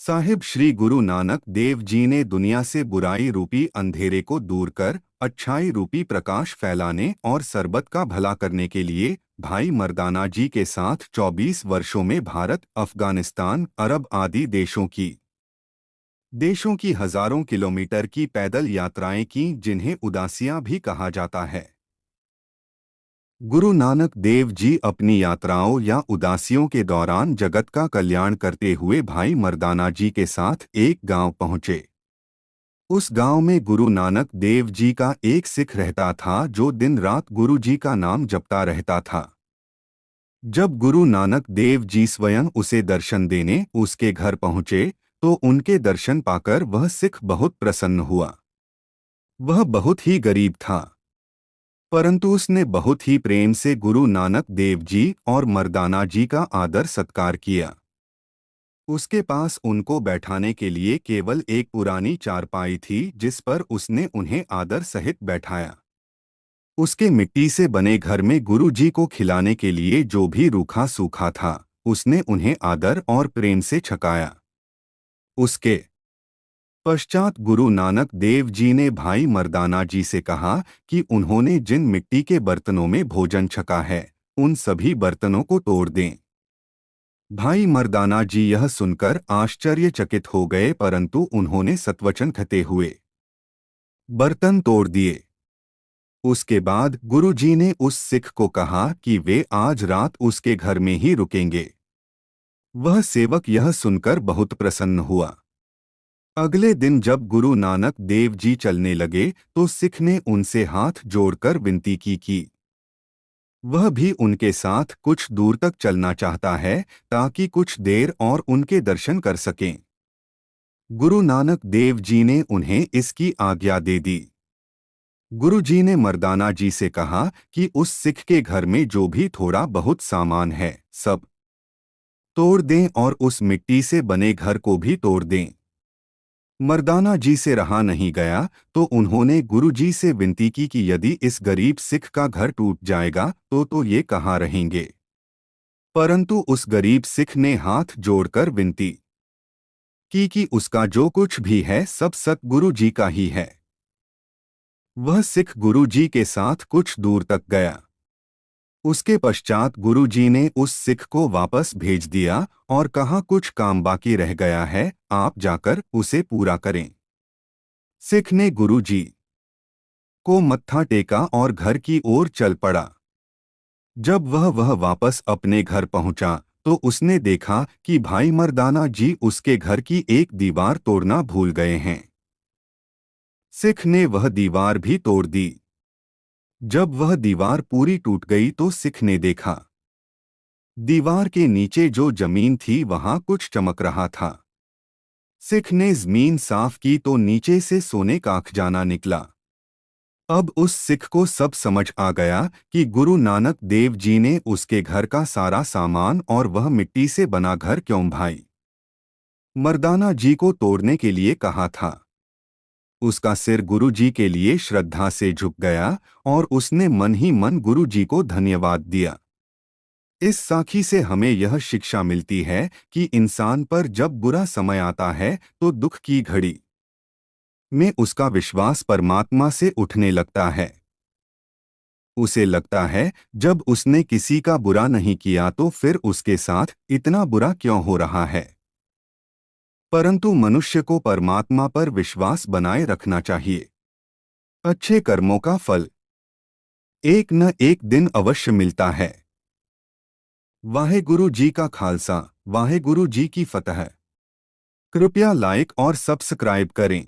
साहिब श्री गुरु नानक देव जी ने दुनिया से बुराई रूपी अंधेरे को दूर कर अच्छाई रूपी प्रकाश फैलाने और सरबत का भला करने के लिए भाई मर्दाना जी के साथ 24 वर्षों में भारत, अफगानिस्तान, अरब आदि देशों की हजारों किलोमीटर की पैदल यात्राएं की, जिन्हें उदासियां भी कहा जाता है। गुरु नानक देव जी अपनी यात्राओं या उदासियों के दौरान जगत का कल्याण करते हुए भाई मर्दाना जी के साथ एक गांव पहुंचे। उस गांव में गुरु नानक देव जी का एक सिख रहता था, जो दिन रात गुरु जी का नाम जपता रहता था। जब गुरु नानक देव जी स्वयं उसे दर्शन देने उसके घर पहुंचे, तो उनके दर्शन पाकर वह सिख बहुत प्रसन्न हुआ। वह बहुत ही गरीब था, परंतु उसने बहुत ही प्रेम से गुरु नानक देव जी और मर्दाना जी का आदर सत्कार किया। उसके पास उनको बैठाने के लिए केवल एक पुरानी चारपाई थी, जिस पर उसने उन्हें आदर सहित बैठाया। उसके मिट्टी से बने घर में गुरु जी को खिलाने के लिए जो भी रूखा सूखा था, उसने उन्हें आदर और प्रेम से छकाया। उसके पश्चात गुरु नानक देव जी ने भाई मर्दाना जी से कहा कि उन्होंने जिन मिट्टी के बर्तनों में भोजन छका है, उन सभी बर्तनों को तोड़ दें। भाई मर्दाना जी यह सुनकर आश्चर्यचकित हो गए, परंतु उन्होंने सत्वचन कहते हुए बर्तन तोड़ दिए। उसके बाद गुरु जी ने उस सिख को कहा कि वे आज रात उसके घर में ही रुकेंगे। वह सेवक यह सुनकर बहुत प्रसन्न हुआ। अगले दिन जब गुरु नानक देव जी चलने लगे, तो सिख ने उनसे हाथ जोड़कर विनती की वह भी उनके साथ कुछ दूर तक चलना चाहता है, ताकि कुछ देर और उनके दर्शन कर सकें। गुरु नानक देव जी ने उन्हें इसकी आज्ञा दे दी। गुरु जी ने मर्दाना जी से कहा कि उस सिख के घर में जो भी थोड़ा बहुत सामान है, सब तोड़ दें और उस मिट्टी से बने घर को भी तोड़ दें। मर्दाना जी से रहा नहीं गया, तो उन्होंने गुरु जी से विनती की कि यदि इस गरीब सिख का घर टूट जाएगा तो ये कहाँ रहेंगे। परंतु उस गरीब सिख ने हाथ जोड़कर विनती की कि उसका जो कुछ भी है सब सतगुरु जी का ही है। वह सिख गुरु जी के साथ कुछ दूर तक गया। उसके पश्चात गुरु जी ने उस सिख को वापस भेज दिया और कहा, कुछ काम बाकी रह गया है, आप जाकर उसे पूरा करें। सिख ने गुरु जी को मत्था टेका और घर की ओर चल पड़ा। जब वह वापस अपने घर पहुंचा, तो उसने देखा कि भाई मर्दाना जी उसके घर की एक दीवार तोड़ना भूल गए हैं। सिख ने वह दीवार भी तोड़ दी। जब वह दीवार पूरी टूट गई, तो सिख ने देखा दीवार के नीचे जो जमीन थी वहां कुछ चमक रहा था। सिख ने जमीन साफ की तो नीचे से सोने का खजाना निकला। अब उस सिख को सब समझ आ गया कि गुरु नानक देव जी ने उसके घर का सारा सामान और वह मिट्टी से बना घर क्यों भाई मर्दाना जी को तोड़ने के लिए कहा था। उसका सिर गुरु जी के लिए श्रद्धा से झुक गया और उसने मन ही मन गुरु जी को धन्यवाद दिया। इस साखी से हमें यह शिक्षा मिलती है कि इंसान पर जब बुरा समय आता है, तो दुख की घड़ी में उसका विश्वास परमात्मा से उठने लगता है। उसे लगता है जब उसने किसी का बुरा नहीं किया, तो फिर उसके साथ इतना बुरा क्यों हो रहा है। परंतु मनुष्य को परमात्मा पर विश्वास बनाए रखना चाहिए। अच्छे कर्मों का फल एक न एक दिन अवश्य मिलता है। वाहेगुरु जी का खालसा, वाहेगुरु जी की फतह। कृपया लाइक और सब्सक्राइब करें।